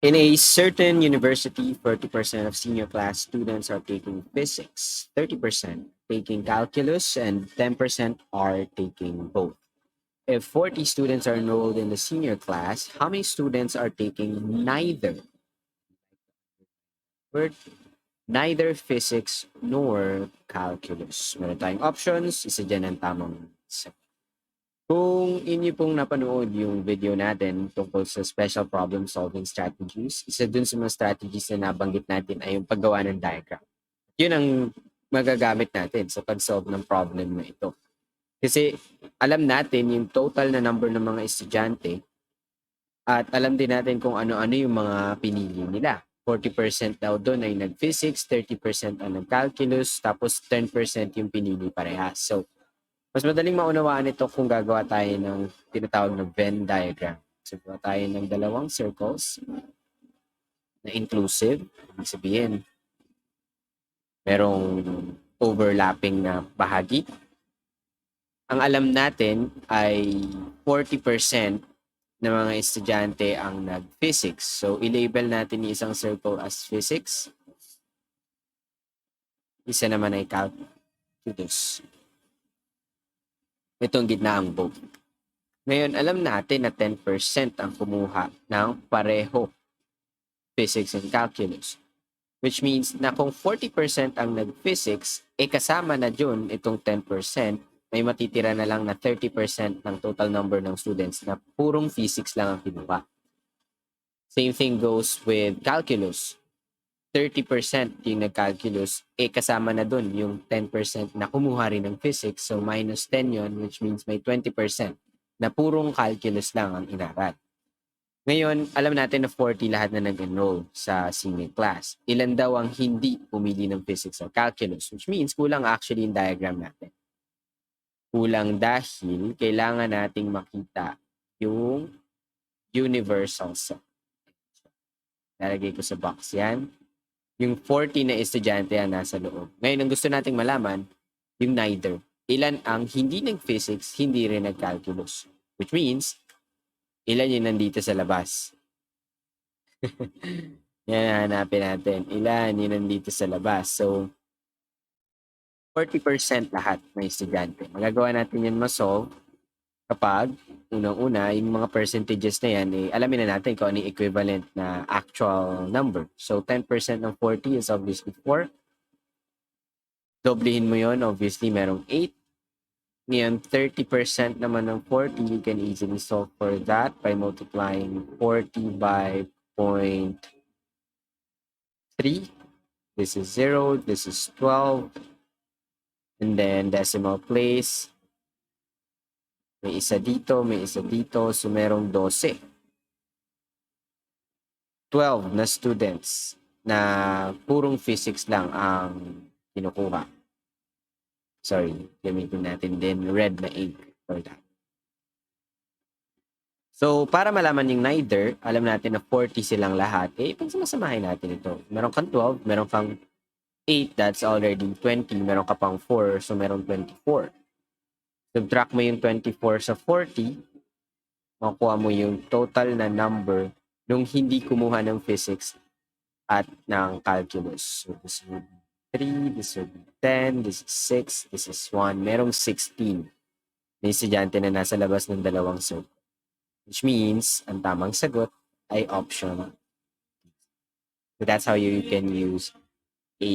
In a certain university, 40% of senior class students are taking physics, 30% taking calculus, and 10% are taking both. If 40 students are enrolled in the senior class, how many students are taking neither physics nor calculus? Meron tayong options, isa dyan ang tamang sagot. Kung inyo pong napanood yung video natin tungkol sa special problem solving strategies, isa dun sa mga strategies na nabanggit natin ay yung paggawa ng diagram. Yun ang magagamit natin sa pag-solve ng problem na ito. Kasi alam natin yung total na number ng mga estudyante at alam din natin kung ano-ano yung mga pinili nila. 40% daw doon ay nag-physics, 30% ang nag-calculus, tapos 10% yung pinili parehas. So, mas madaling maunawaan ito kung gagawa tayo ng tinatawag na Venn diagram. So, gawa tayo ng dalawang circles na inclusive. Ibig sabihin, merong overlapping na bahagi. Ang alam natin ay 40% ng mga estudyante ang nag-physics. So, i-label natin yung isang circle as physics. Isa naman ay calculus. Itong gitna ang both. Ngayon, alam natin na 10% ang kumuha ng pareho physics and calculus. Which means na kung 40% ang nag-physics, kasama na dyan itong 10%, may matitira na lang na 30% ng total number ng students na purong physics lang ang kinuha. Same thing goes with calculus. 30% yung nag-calculus, kasama na dun yung 10% na kumuha rin ng physics. So minus 10 yon, which means may 20% na purong calculus lang ang inaral. Ngayon, alam natin na 40 lahat na nag-enroll sa senior class. Ilan daw ang hindi pumili ng physics or calculus, which means kulang actually yung diagram natin. Kulang dahil kailangan nating makita yung universal set. Lalagay ko sa box yan. Yung 40 na estudyante ang nasa loob. Ngayon, ang gusto nating malaman, yung neither. Ilan ang hindi nag-physics, hindi rin nag-calculus. Which means, ilan yung nandito sa labas. Yan, hanapin natin. Ilan yung nandito sa labas. So, 40% lahat ng estudyante. Magagawa natin yan ma-solve kapag, unang-una, yung mga percentages na yan, alamin na natin kung ano yung equivalent na actual number. So, 10% ng 40 is obviously 4. Doblehin mo yon, obviously, merong 8. Ngayon, 30% naman ng 40, you can easily solve for that by multiplying 40 by 0.3. This is 0, this is 12. And then, decimal place. May isa dito, may isa dito. So, merong 12. 12 na students na purong physics lang ang kinukuha. Sorry, gamitin natin din red na ink for that. So, para malaman yung neither, alam natin na 40 silang lahat. Pagsamasamahin natin ito. Meron kang 12, meron kang 8, that's already 20. Meron ka pang 4, so meron 24. Subtract mo yung 24 sa 40, makuha mo yung total na number nung hindi kumuha ng physics at ng calculus. So, this would be 3, this would be 10, this is 6, this is 1. Merong 16 na estudyante na nasa labas ng dalawang circle. Which means, ang tamang sagot ay option. So that's how you can use a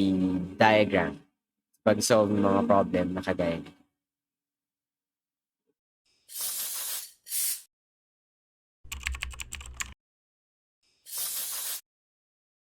diagram pag solve ng mga problem na kagaya nito.